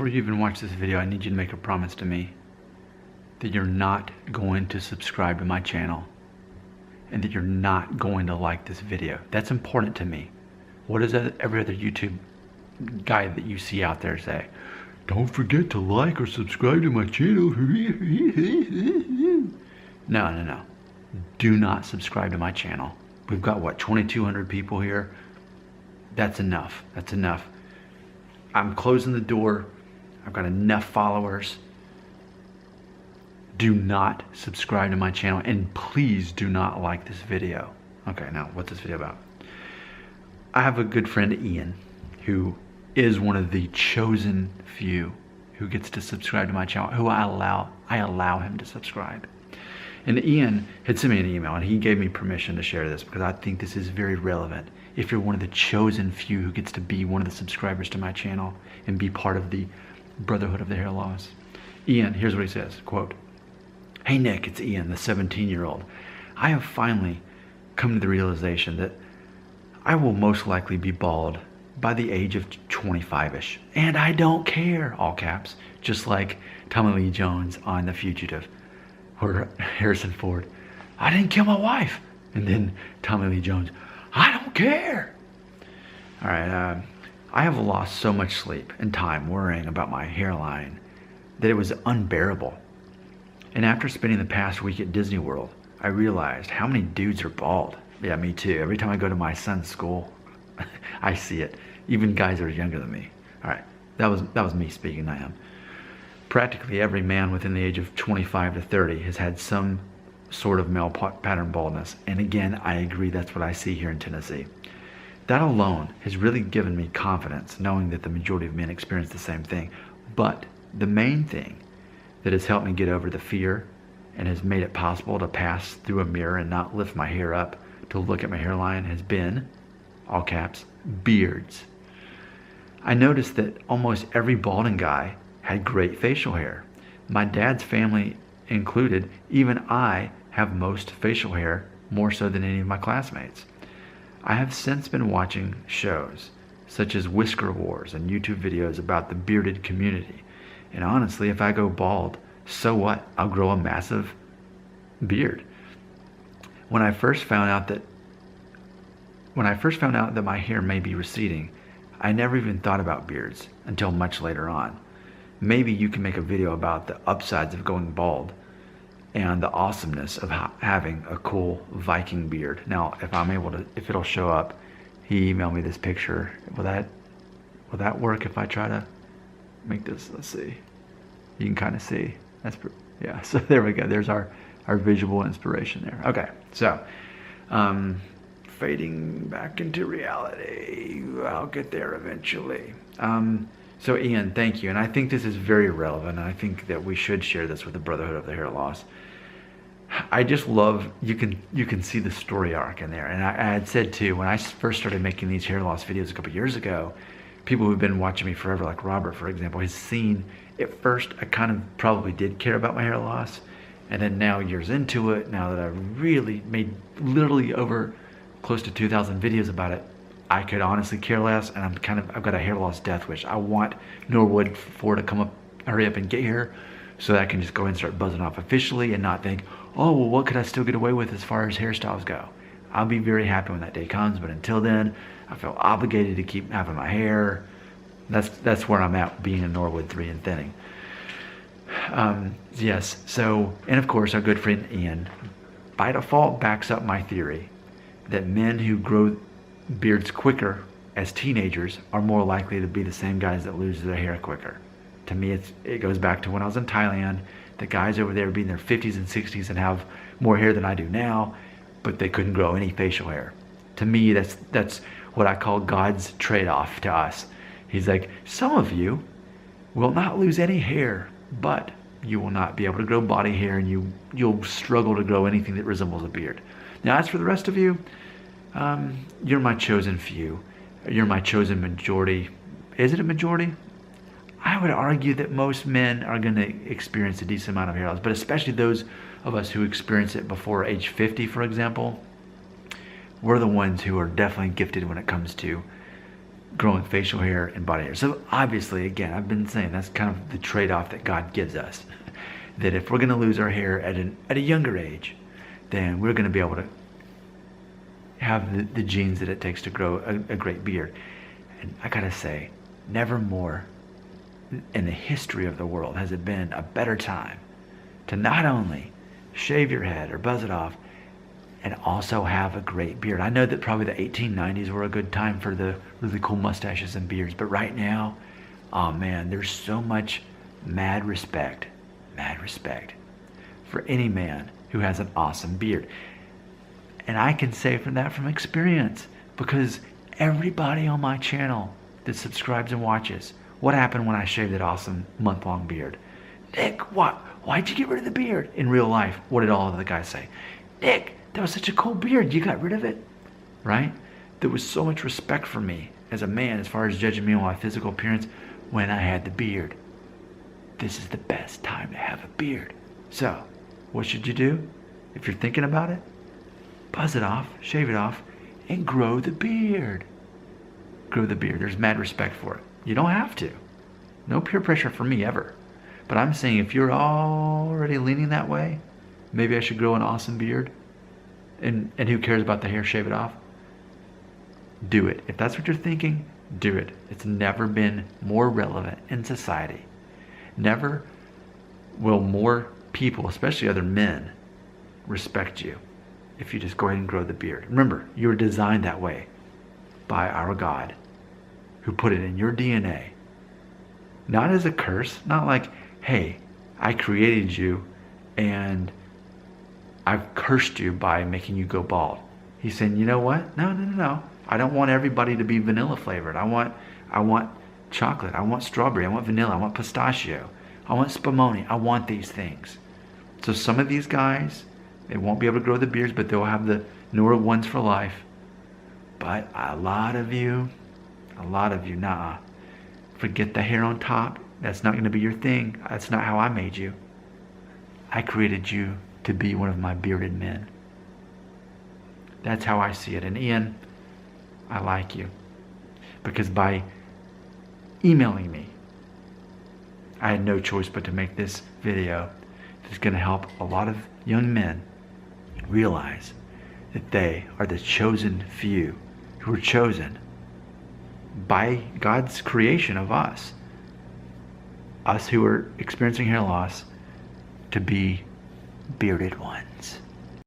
Before you even watch this video, I need you to make a promise to me that you're not going to subscribe to my channel and that you're not going to like this video. That's important to me. What does every other YouTube guy that you see out there say? Don't forget to like or subscribe to my channel. No. Do not subscribe to my channel. We've got, what, 2,200 people here? That's enough. That's enough. I'm closing the door. I've got enough followers. Do not subscribe to my channel, and please do not like this video. Okay, now what's this video about? I have a good friend, Ian, who is one of the chosen few who gets to subscribe to my channel, who I allow him to subscribe. And Ian had sent me an email, and he gave me permission to share this because I think this is very relevant. If you're one of the chosen few who gets to be one of the subscribers to my channel and be part of the Brotherhood of the Hair Loss. Ian, here's what he says, quote, "Hey Nick, it's Ian, the 17-year-old. I have finally come to the realization that I will most likely be bald by the age of 25-ish. And I don't care," all caps, just like Tommy Lee Jones on The Fugitive, where Harrison Ford, "I didn't kill my wife." And then Tommy Lee Jones, "I don't care." All right, I have lost so much sleep and time worrying about my hairline that it was unbearable. And after spending the past week at Disney World, I realized how many dudes are bald. Yeah, me too. Every time I go to my son's school, I see it. Even guys that are younger than me. All right, that was me speaking, not him. Practically every man within the age of 25 to 30 has had some sort of male pattern baldness. And again, I agree, that's what I see here in Tennessee. That alone has really given me confidence, knowing that the majority of men experience the same thing. But the main thing that has helped me get over the fear and has made it possible to pass through a mirror and not lift my hair up to look at my hairline has been, all caps, beards. I noticed that almost every balding guy had great facial hair. My dad's family included. Even I have most facial hair, more so than any of my classmates. I have since been watching shows such as Whisker Wars and YouTube videos about the bearded community. And honestly, if I go bald, so what? I'll grow a massive beard. When I first found out that my hair may be receding, I never even thought about beards until much later on. Maybe you can make a video about the upsides of going bald and the awesomeness of having a cool Viking beard. Now, if it'll show up, he emailed me this picture. Will that work if I try to make this? Let's see. You can kind of see. Yeah. So there we go. There's our visual inspiration there. Okay. So, fading back into reality. I'll get there eventually. So Ian, thank you. And I think this is very relevant. And I think that we should share this with the Brotherhood of the Hair Loss. I just love, you can see the story arc in there. And I had said too, when I first started making these hair loss videos a couple years ago, people who've been watching me forever, like Robert, for example, has seen, at first I kind of probably did care about my hair loss. And then now, years into it, now that I've really made literally over close to 2,000 videos about it, I could honestly care less, and I've got a hair loss death wish. I want Norwood 4 to come up, hurry up and get here, so that I can just go ahead and start buzzing off officially and not think, oh, well, what could I still get away with as far as hairstyles go? I'll be very happy when that day comes, but until then, I feel obligated to keep having my hair. That's where I'm at, being in Norwood 3 and thinning. Yes, so, and of course, our good friend Ian, by default, backs up my theory that men who grow beards quicker as teenagers are more likely to be the same guys that lose their hair quicker. To me, it goes back to when I was in Thailand. The guys over there be in their 50s and 60s and have more hair than I do now, but they couldn't grow any facial hair. To me, that's what I call God's trade-off to us. He's like, some of you will not lose any hair, but you will not be able to grow body hair, and you'll struggle to grow anything that resembles a beard. Now, as for the rest of you, you're my chosen few. You're my chosen majority. Is it a majority? I would argue that most men are going to experience a decent amount of hair loss, but especially those of us who experience it before age 50, for example, we're the ones who are definitely gifted when it comes to growing facial hair and body hair. So obviously, again, I've been saying that's kind of the trade-off that God gives us. That if we're going to lose our hair at a younger age, then we're going to be able to have the genes that it takes to grow a great beard. And I gotta say, never more in the history of the world has it been a better time to not only shave your head or buzz it off and also have a great beard. I know that probably the 1890s were a good time for the really cool mustaches and beards, but right now, oh man, there's so much mad respect for any man who has an awesome beard. And I can say from experience, because everybody on my channel that subscribes and watches, what happened when I shaved that awesome month-long beard? Nick, why'd you get rid of the beard? In real life, what did all of the guys say? Nick, that was such a cool beard, you got rid of it, right? There was so much respect for me as a man as far as judging me on my physical appearance when I had the beard. This is the best time to have a beard. So, what should you do? If you're thinking about it, buzz it off, shave it off, and grow the beard. Grow the beard. There's mad respect for it. You don't have to. No peer pressure for me ever. But I'm saying if you're already leaning that way, maybe I should grow an awesome beard. And who cares about the hair? Shave it off. Do it. If that's what you're thinking, do it. It's never been more relevant in society. Never will more people, especially other men, respect you if you just go ahead and grow the beard. Remember, you were designed that way by our God, who put it in your DNA. Not as a curse, not like, hey, I created you and I've cursed you by making you go bald. He's saying, you know what? No. I don't want everybody to be vanilla flavored. I want chocolate. I want strawberry. I want vanilla. I want pistachio. I want spumoni. I want these things. So some of these guys, they won't be able to grow the beards, but they'll have the newer ones for life. But a lot of you, nah. Forget the hair on top. That's not going to be your thing. That's not how I made you. I created you to be one of my bearded men. That's how I see it. And Ian, I like you. Because by emailing me, I had no choice but to make this video that's going to help a lot of young men realize that they are the chosen few who were chosen by God's creation of us who are experiencing hair loss, to be bearded ones.